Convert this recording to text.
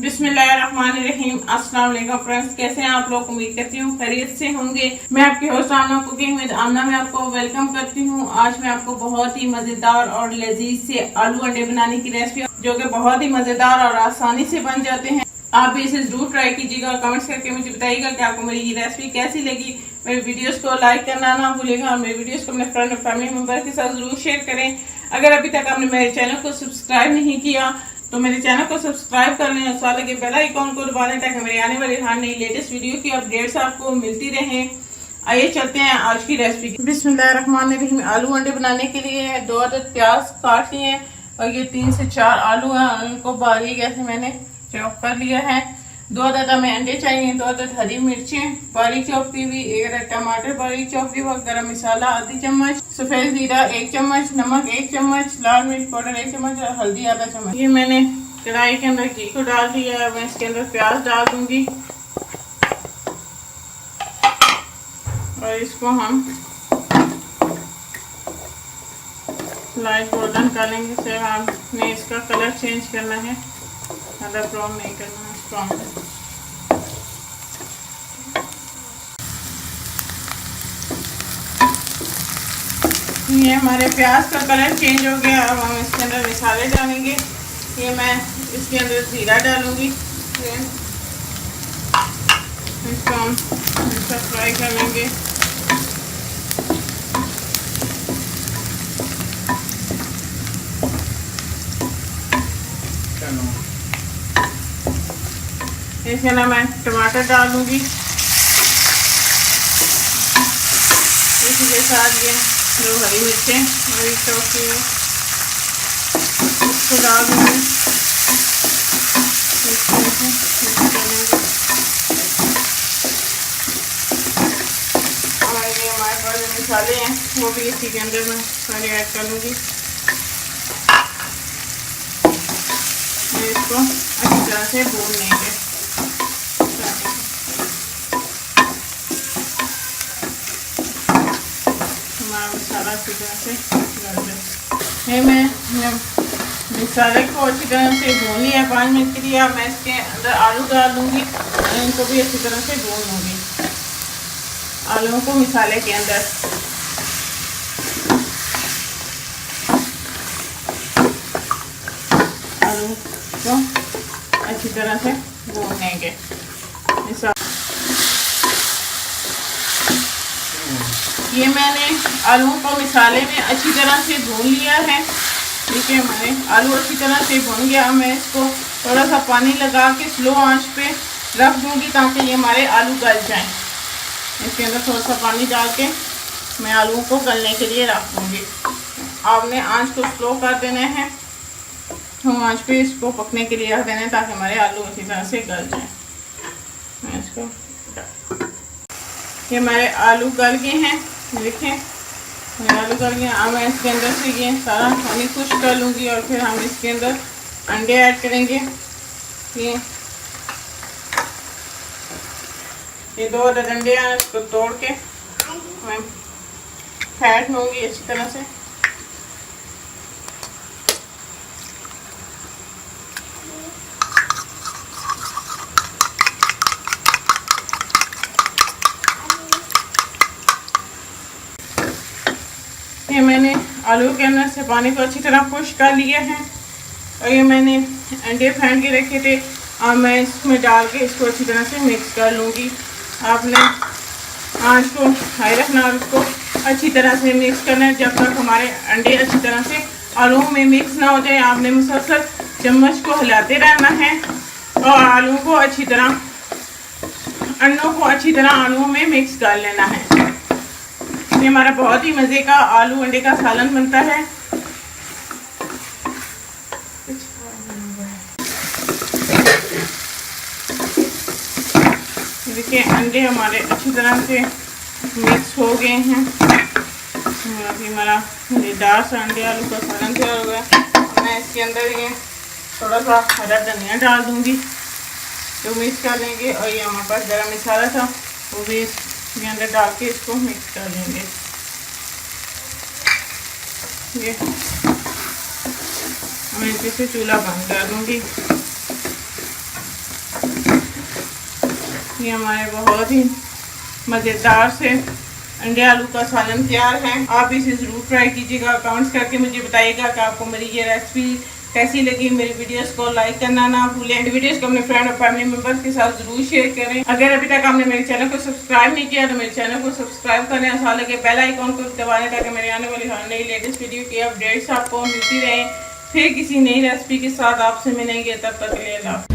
बिस्मिल्लाहिर्रहमानिर्रहीम। अस्सलाम वालेकुम फ्रेंड्स, कैसे हैं आप लोग? उम्मीद करती हूँ खैरियत से होंगे। मैं आपकी होस्ट आमना कुकिंग विद आमना में आपको वेलकम करती हूँ। आज मैं आपको बहुत ही मजेदार और लजीज से आलू अंडे बनाने की रेसिपी, जो कि बहुत ही मजेदार और आसानी से बन जाते हैं। आप भी इसे जरूर ट्राई कीजिएगा और कमेंट्स करके मुझे बताइएगा कि आपको मेरी ये रेसिपी कैसी लगी। मेरी वीडियोस को लाइक करना ना भूलिएगा और मेरी वीडियोस को अपने फ्रेंड और फैमिली मेंबर के साथ जरूर शेयर करें। अगर अभी तक आपने मेरे चैनल को सब्सक्राइब नहीं किया तो मेरे चैनल को सब्सक्राइब कर लें और साथ लगे बेल आइकॉन को दबा लें ताकि मेरे आने वाली हर नई लेटेस्ट वीडियो की अपडेट्स आपको मिलती रहें। आइए चलते हैं आज की रेसिपी। बिस्मिल्लाहिर्रहमानिर्रहीम। आलू अंडे बनाने के लिए 2 अदद प्याज काट लिए हैं और ये 3 से 4 आलू हैं, उनको बारीक ऐसे मैंने चॉप कर लिया है। 2 अदद हमें अंडे चाहिए, 2 अदद हरी मिर्चें बारीक चॉप की हुई, 1 अदद टमाटर बारीक चॉप की हुआ, गरम मसाला आधी चम्मच, सफेद जीरा 1 चम्मच, नमक 1 चम्मच, लाल मिर्च पाउडर 1 चम्मच और हल्दी आधा चम्मच। ये मैंने कढ़ाई के अंदर घी को डाल दिया है। मैं इसके अंदर प्याज डाल दूंगी और इसको हम लाइट गोल्डन करेंगे। सिर्फ हमने इसका कलर चेंज करना है, ज़्यादा ब्राउन नहीं करना है। ये हमारे प्याज का कलर चेंज हो गया। अब हम इसके अंदर मसाले डालेंगे। ये मैं इसके अंदर जीरा डालूंगी, इसको हम अच्छा फ्राई कर लेंगे। इसके अंदर मैं टमाटर डालूंगी, इसी के साथ ये 2 हरी मिर्चें हरी चॉप की इसको डाल दूंगी। और ये हमारे पास जो मसाले हैं वो भी इसी के अंदर मैं सारे ऐड कर लूँगी। इसको अच्छी तरह से भून लेंगे। हमारा मसाला अच्छी तरह से गल जाए। मैं मसाले को अच्छी तरह से भून लिया 5 मिनट के लिए। अब मैं इसके अंदर आलू डाल दूँगी और इनको भी अच्छी तरह से भून लूँगी। आलूओं को मसाले के अंदर आलू को अच्छी तरह से भून लेंगे। ये मैंने आलूओं को मसाले में अच्छी तरह से भून लिया है। ठीक है, मैंने आलू अच्छी तरह से भून गया। मैं इसको थोड़ा सा पानी लगा के स्लो आंच पे रख दूंगी ताकि ये हमारे आलू गल जाएं। इसके अंदर थोड़ा सा पानी डाल के मैं आलूओं को गलने के लिए रख दूंगी। आपने आंच को स्लो कर देना है, हम आंच पे इसको पकने के लिए रख देना है ताकि हमारे आलू अच्छी तरह से गल जाएं। मैं इसको ये हमारे आलू गल गए हैं, देखें मेरे आलू गल गए। अब मैं इसके अंदर से ये सारा पानी खुश्क कर लूँगी और फिर हम इसके अंदर अंडे ऐड करेंगे। ये 2 अदद अंडे हैं, इसको तोड़ के मैं फेंट लूँगी अच्छी तरह से। ये मैंने आलू के अंदर से पानी को अच्छी तरह खुश्क कर लिया है और ये मैंने अंडे फेंट के रखे थे। और मैं इसमें डाल के इसको अच्छी तरह से मिक्स कर लूँगी। आपने आंच को हाई रखना और इसको अच्छी तरह से मिक्स करना है जब तक हमारे अंडे अच्छी तरह से आलूओं में मिक्स ना हो जाए। आपने मुसलसल चम्मच को हिलाते रहना है और आलू को अच्छी तरह अंडों को अच्छी तरह आलूओं में मिक्स कर लेना है। ये हमारा बहुत ही मज़े का आलू अंडे का सालन बनता है। देखिए अंडे हमारे अच्छी तरह से मिक्स हो गए हैं। अभी हमारा मज़ेदार सा अंडे आलू का सालन तैयार हो गया। मैं इसके अंदर ये थोड़ा सा हरा धनिया डाल दूंगी तो मिक्स कर लेंगे। और ये हमारे पास गरम मसाला था वो भी इसके अंदर डाल के इसको मिक्स कर लेंगे। ये मैं इसे चूल्हा बंद कर दूंगी। ये हमारे बहुत ही मज़ेदार से अंडे आलू का सालन तैयार है। आप इसे ज़रूर ट्राई कीजिएगा। कमेंट्स करके मुझे बताइएगा कि आपको मेरी ये रेसिपी कैसी लगी। मेरी वीडियोस को लाइक करना ना भूलें। वीडियोस को अपने फ्रेंड और फैमिली मेंबर्स के साथ जरूर शेयर करें। अगर अभी तक आपने मेरे चैनल को सब्सक्राइब नहीं किया तो मेरे चैनल को सब्सक्राइब करें और साथ लगे बेल आइकॉन को दबाएं ताकि मेरे आने वाली हर नई लेटेस्ट वीडियो की अपडेट्स आपको मिलती रहें। फिर किसी नई रेसिपी के साथ आपसे मिलेंगे, तब तक के लिए अल्लाह।